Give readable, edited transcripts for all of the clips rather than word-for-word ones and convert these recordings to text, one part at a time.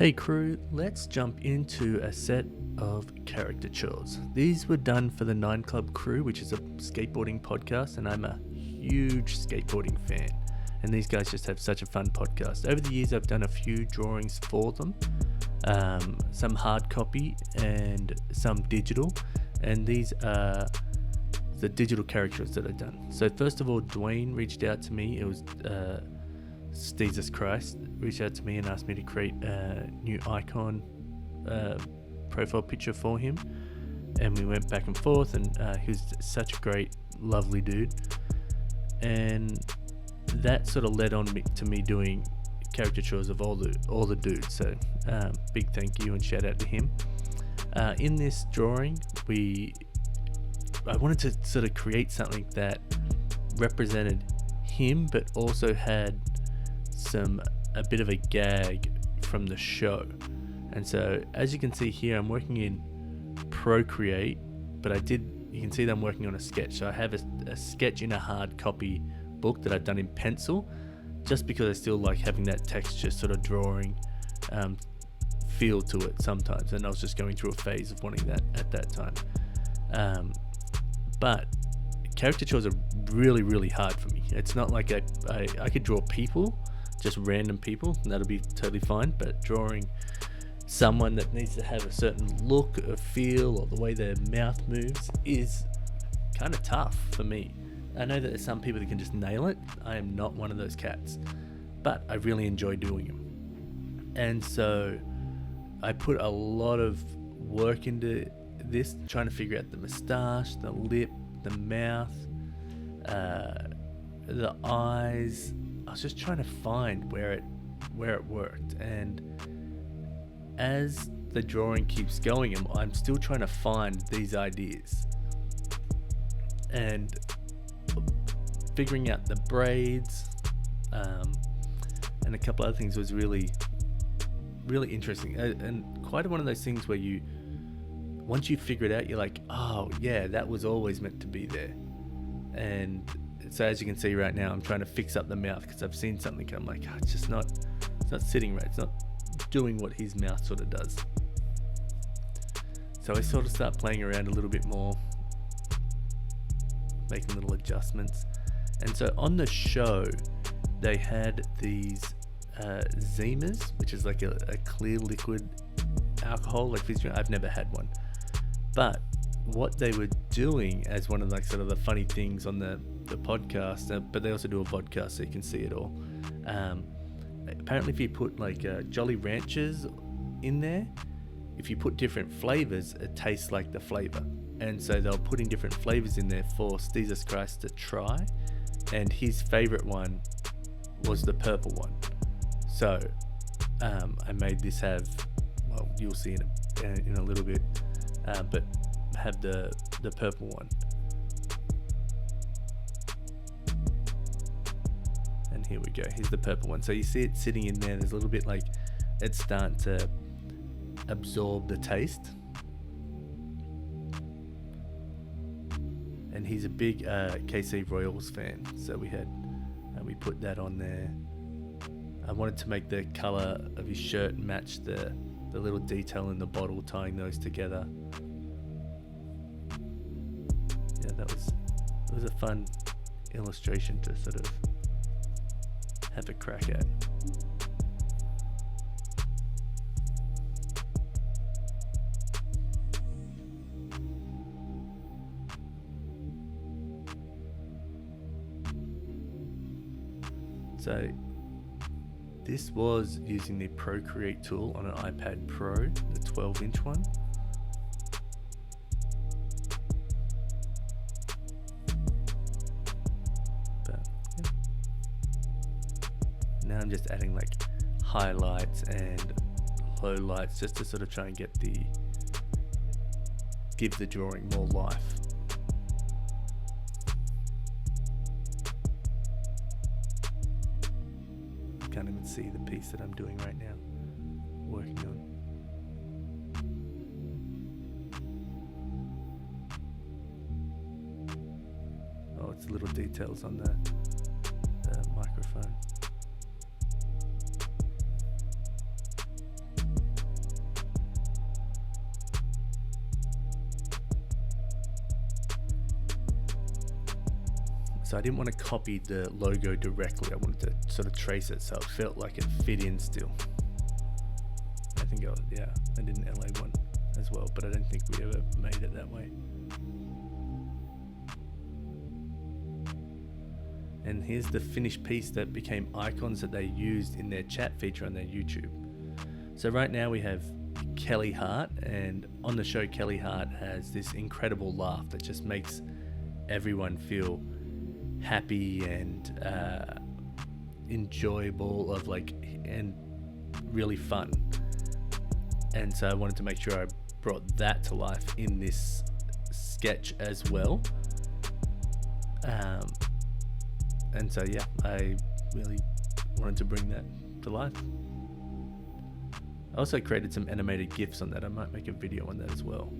Hey crew, let's jump into a set of caricatures. These were done for the 9 Club crew, which is a skateboarding podcast, and I'm a huge skateboarding fan. And these guys just have such a fun podcast. Over the years, I've done a few drawings for them, some hard copy and some digital. And these are the digital caricatures that I've done. So first of all, Dwayne reached out to me. It was Jesus Christ reached out to me and asked me to create a new icon profile picture for him, and we went back and forth, and he was such a great, lovely dude, and that sort of led on to me doing caricatures of all the dudes. So big thank you and shout out to him. In this drawing, I wanted to sort of create something that represented him but also had a bit of a gag from the show. And so as you can see here, I'm working in Procreate, but you can see that I'm working on a sketch. So I have a sketch in a hard copy book that I've done in pencil, just because I still like having that texture sort of drawing feel to it sometimes, and I was just going through a phase of wanting that at that time. But caricatures are really, really hard for me. It's not like I could draw people, just random people, and that'll be totally fine, but drawing someone that needs to have a certain look or feel or the way their mouth moves is kind of tough for me. I know that there's some people that can just nail it. I am not one of those cats, but I really enjoy doing them. And so I put a lot of work into this, trying to figure out the moustache, the lip, the mouth, the eyes. I was just trying to find where it worked, and as the drawing keeps going, I'm still trying to find these ideas, and figuring out the braids and a couple other things was really, really interesting, and quite one of those things where once you figure it out, you're like, oh yeah, that was always meant to be there. And so as you can see right now, I'm trying to fix up the mouth because I've seen something and I'm like, oh, it's not sitting right. It's not doing what his mouth sort of does. So I sort of start playing around a little bit more, making little adjustments. And so on the show, they had these Zimas, which is like a clear liquid alcohol, like fizz drink. I've never had one. But what they were doing as one of like sort of the funny things on the podcast, but they also do a podcast so you can see it all. Apparently if you put like Jolly Ranchers in there, if you put different flavors, it tastes like the flavor. And so they were putting different flavors in there for Jesus Christ to try, and his favorite one was the purple one. So I made this have, well, you'll see in a little bit, but have the purple one. And here we go, here's the purple one. So you see it sitting in there, there's a little bit like it's starting to absorb the taste. And he's a big KC Royals fan, so we put that on there. I wanted to make the color of his shirt match the little detail in the bottle, tying those together. Yeah, it was a fun illustration to sort of have a crack at. So this was using the Procreate tool on an iPad Pro, the 12-inch one. But yeah. Now I'm just adding like highlights and lowlights just to sort of try and give the drawing more life. Can't even see the piece that I'm doing right now, working on. Oh, it's little details on the microphone. So I didn't want to copy the logo directly. I wanted to sort of trace it so it felt like it fit in still. I think I did an LA one as well, but I don't think we ever made it that way. And here's the finished piece that became icons that they used in their chat feature on their YouTube. So right now we have Kelly Hart, and on the show Kelly Hart has this incredible laugh that just makes everyone feel happy and enjoyable and really fun. And so I wanted to make sure I brought that to life in this sketch as well. And so I really wanted to bring that to life. I also created some animated GIFs on that. I might make a video on that as well.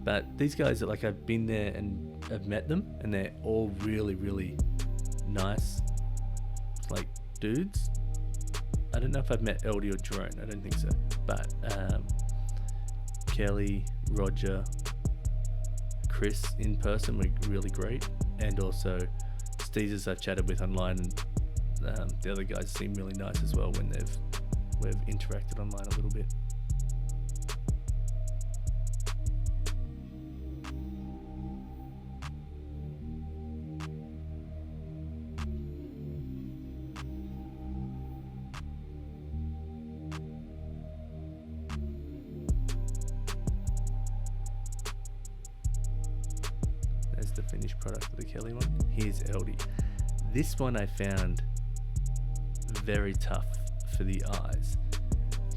But these guys are I've been there and I've met them, and they're all really, really nice dudes. I don't know if I've met Eldie or Jerome. I don't think so. But Kelly, Roger, Chris in person were really great, and also Steezers I've chatted with online, and the other guys seem really nice as well when we've interacted online a little bit. There's the finished product of the Kelly one. Here's Eldie. This one I found very tough for the eyes.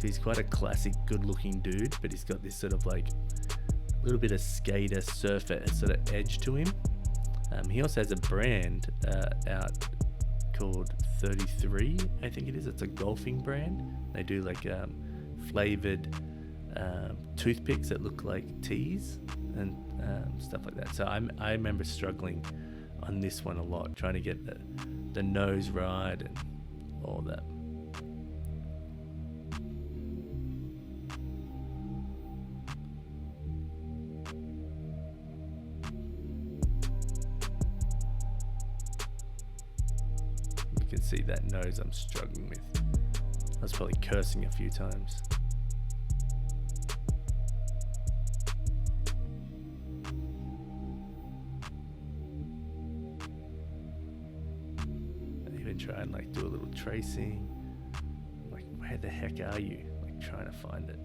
He's quite a classic, good-looking dude, but he's got this sort of little bit of skater, surfer sort of edge to him. He also has a brand out called 33, I think it is. It's a golfing brand. They do flavored toothpicks that look like teas and stuff like that. So I remember struggling on this one a lot, trying to get the nose right and all that. You can see that nose I'm struggling with. I was probably cursing a few times. Try and do a little tracing, where the heck are you, trying to find it.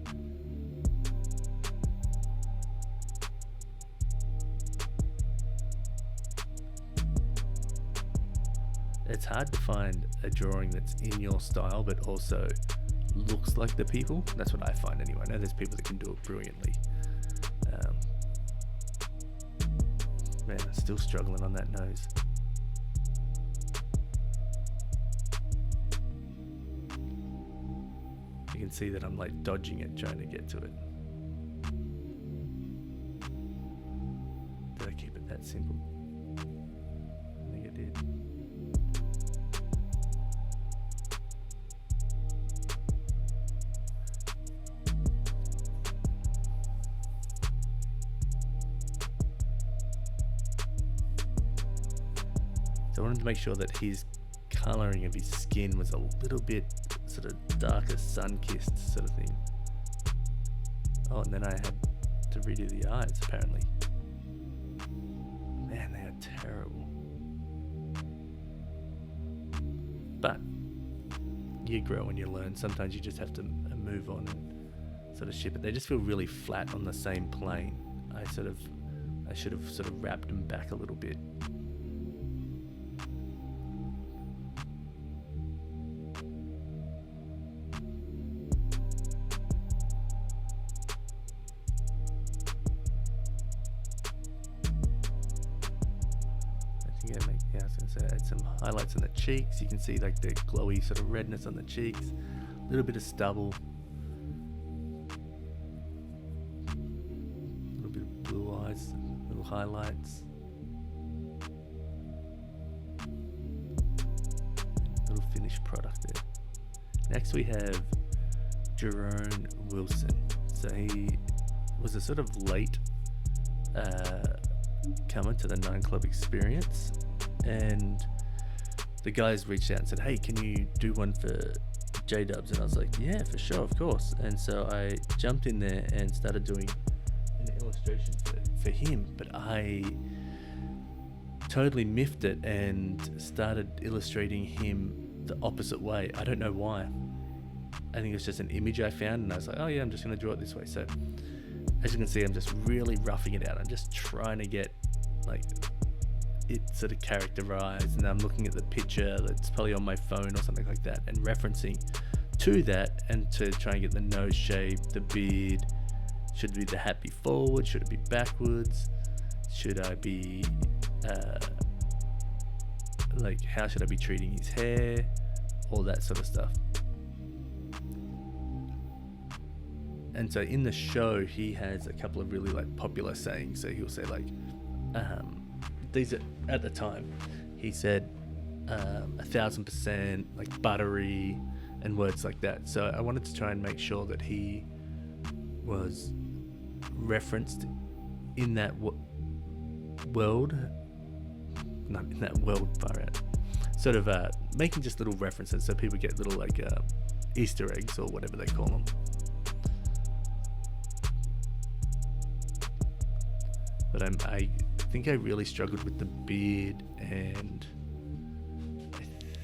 It's hard to find a drawing that's in your style but also looks like the people. That's what I find anyway. I know there's people that can do it brilliantly. Man, I'm still struggling on that nose. You can see that I'm dodging it, trying to get to it. Did I keep it that simple? I think I did. So I wanted to make sure that his colouring of his skin was a little bit sort of darker, sun-kissed sort of thing. Oh, and then I had to redo the eyes, apparently. Man, they are terrible. But you grow and you learn. Sometimes you just have to move on and sort of ship it. They just feel really flat on the same plane. I should have sort of wrapped them back a little bit. I was going to say, add some highlights on the cheeks. You can see the glowy sort of redness on the cheeks, a little bit of stubble, a little bit of blue eyes, little highlights, little finished product there. Next we have Jerome Wilson. So he was a sort of late coming to the 9 Club experience, and the guys reached out and said, hey, can you do one for J-Dubs? And I was like, yeah, for sure, of course. And so I jumped in there and started doing an illustration for him, but I totally miffed it and started illustrating him the opposite way. I don't know why. I think it was just an image I found, and I was like, oh yeah, I'm just going to draw it this way. So as you can see, I'm just really roughing it out. I'm just trying to get like it sort of characterized, and I'm looking at the picture that's probably on my phone or something like that, and referencing to that, and to try and get the nose shape, the beard. Should be the hat be forward? Should it be backwards? Should I be like, how should I be treating his hair? All that sort of stuff. And so in the show, he has a couple of really like popular sayings. So he'll say like, these are, at the time, he said 1,000% like buttery and words like that. So I wanted to try and make sure that he was referenced in that world, not in that world, far out. Sort of making just little references so people get little like Easter eggs or whatever they call them. But I think I really struggled with the beard, and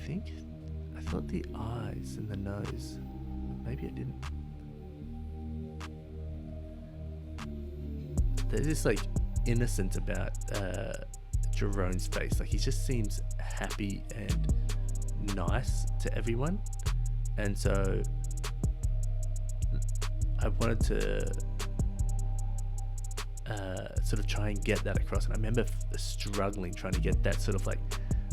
I thought the eyes and the nose. Maybe I didn't. There's this like innocence about Jerome's face. Like, he just seems happy and nice to everyone, and so I wanted to sort of try and get that across. And I remember struggling trying to get that sort of like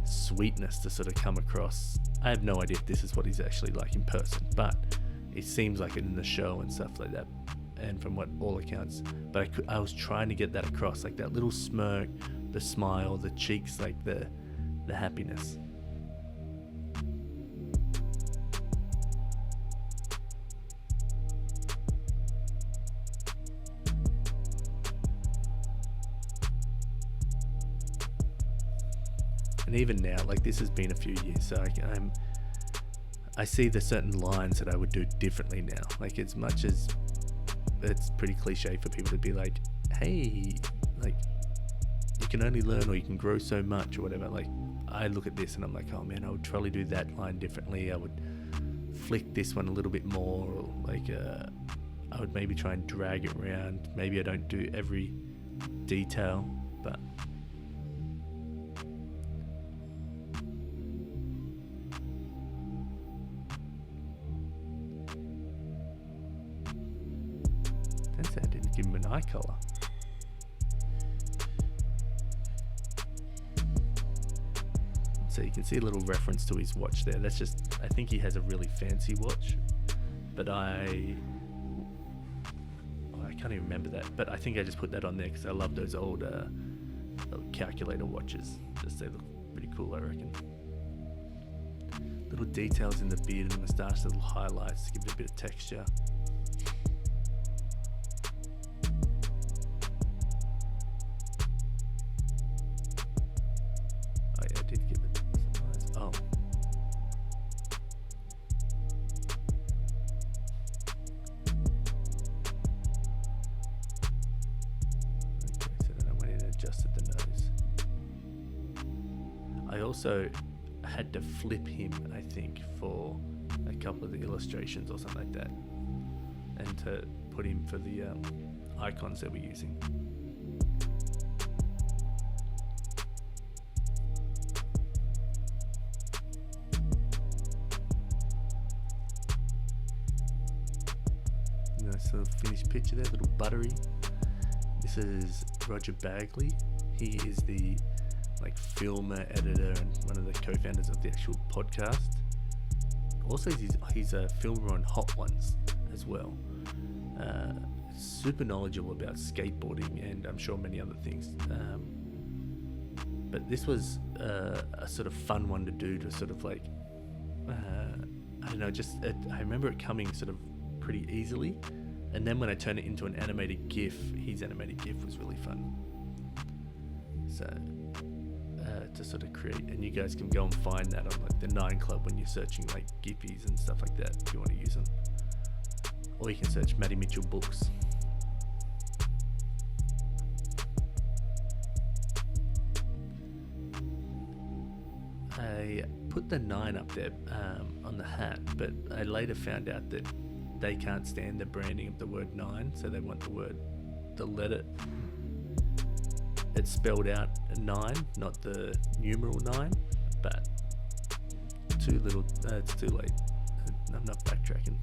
sweetness to sort of come across. I have no idea if this is what he's actually like in person, but it seems like it in the show and stuff like that, and from what all accounts. But I was trying to get that across, like that little smirk, the smile, the cheeks, like the happiness. And even now, like, this has been a few years, so I see the certain lines that I would do differently now. Like, as much as it's pretty cliche for people to be like, hey, like, you can only learn or you can grow so much or whatever. Like, I look at this and I'm like, oh man, I would probably do that line differently. I would flick this one a little bit more, or like I would maybe try and drag it around. Maybe I don't do every detail, but don't say I didn't give him an eye colour. So you can see a little reference to his watch there. That's just, I think he has a really fancy watch, but I can't even remember that. But I think I just put that on there because I love those old calculator watches. Just they look pretty cool, I reckon. Little details in the beard and the moustache, little highlights to give it a bit of texture. Oh yeah, I did give it some eyes. Oh. Okay, so then I went in and adjusted the nose. I also had to flip him, I think, for a couple of the illustrations or something like that, and to put him for the icons that we're using. Nice little finished picture there, little buttery. This is Roger Bagley. He is the filmer, editor, and one of the co-founders of the actual podcast. Also, he's a filmer on Hot Ones as well. Super knowledgeable about skateboarding and I'm sure many other things. But this was a sort of fun one to do, to sort of I don't know, I remember it coming sort of pretty easily. And then when I turned it into an animated GIF, his animated GIF was really fun. So to sort of create, and you guys can go and find that on like the 9 Club when you're searching like Giphies and stuff like that if you want to use them, or you can search Matty Mitchell books. I put the 9 up there on the hat, but I later found out that they can't stand the branding of the word 9, so they want the letter. It's spelled out 9, not the numeral 9, but it's too late. I'm not backtracking.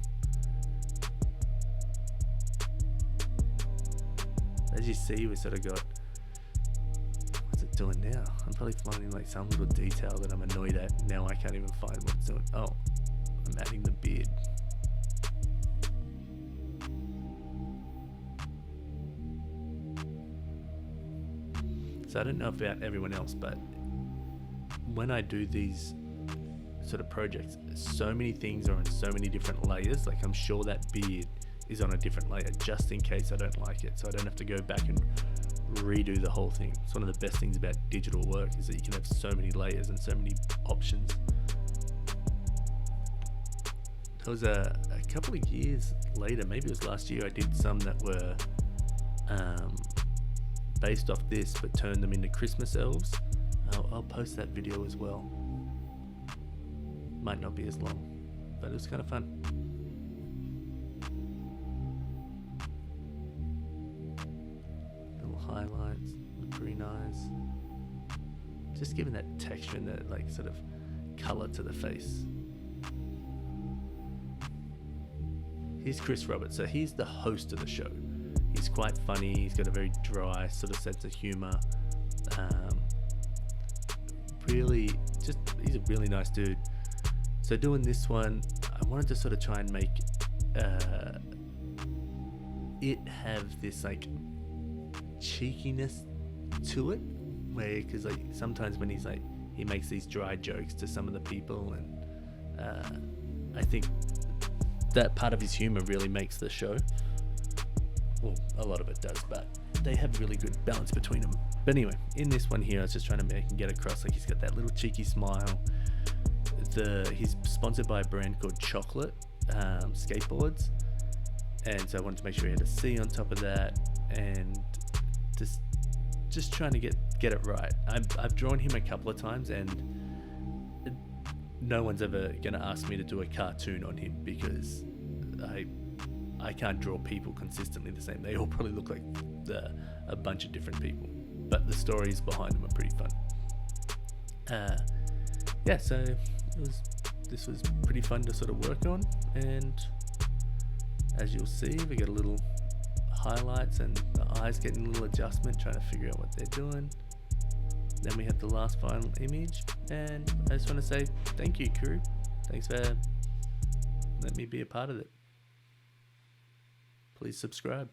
As you see, we sort of got, what's it doing now? I'm probably finding like some little detail that I'm annoyed at. Now I can't even find what it's doing. Oh, I'm adding the beard. So I don't know about everyone else, but when I do these sort of projects, so many things are on so many different layers. Like I'm sure that beard is on a different layer just in case I don't like it, so I don't have to go back and redo the whole thing. It's one of the best things about digital work is that you can have so many layers and so many options. There was a couple of years later, maybe it was last year, I did some that were based off this but turned them into Christmas elves. I'll post that video as well. Might not be as long, but it was kind of fun. Little highlights, pretty nice. Just giving that texture and that like sort of color to the face. Here's Chris Roberts. So he's the host of the show. He's quite funny. He's got a very dry sort of sense of humor. He's a really nice dude. So doing this one, I wanted to sort of try and make it have this like cheekiness to it, where because like sometimes when he makes these dry jokes to some of the people, and I think that part of his humor really makes the show. Well, a lot of it does, but they have really good balance between them. But anyway, in this one here, I was just trying to make him get across, like he's got that little cheeky smile. He's sponsored by a brand called Chocolate Skateboards, and so I wanted to make sure he had a C on top of that, and just trying to get it right. I've drawn him a couple of times, and no one's ever going to ask me to do a cartoon on him because I can't draw people consistently the same. They all probably look like a bunch of different people, but the stories behind them are pretty fun. So this was pretty fun to sort of work on, and as you'll see, we get a little highlights and the eyes getting a little adjustment, trying to figure out what they're doing. Then we have the last final image, and I just want to say thank you, crew. Thanks for letting me be a part of it. Please subscribe.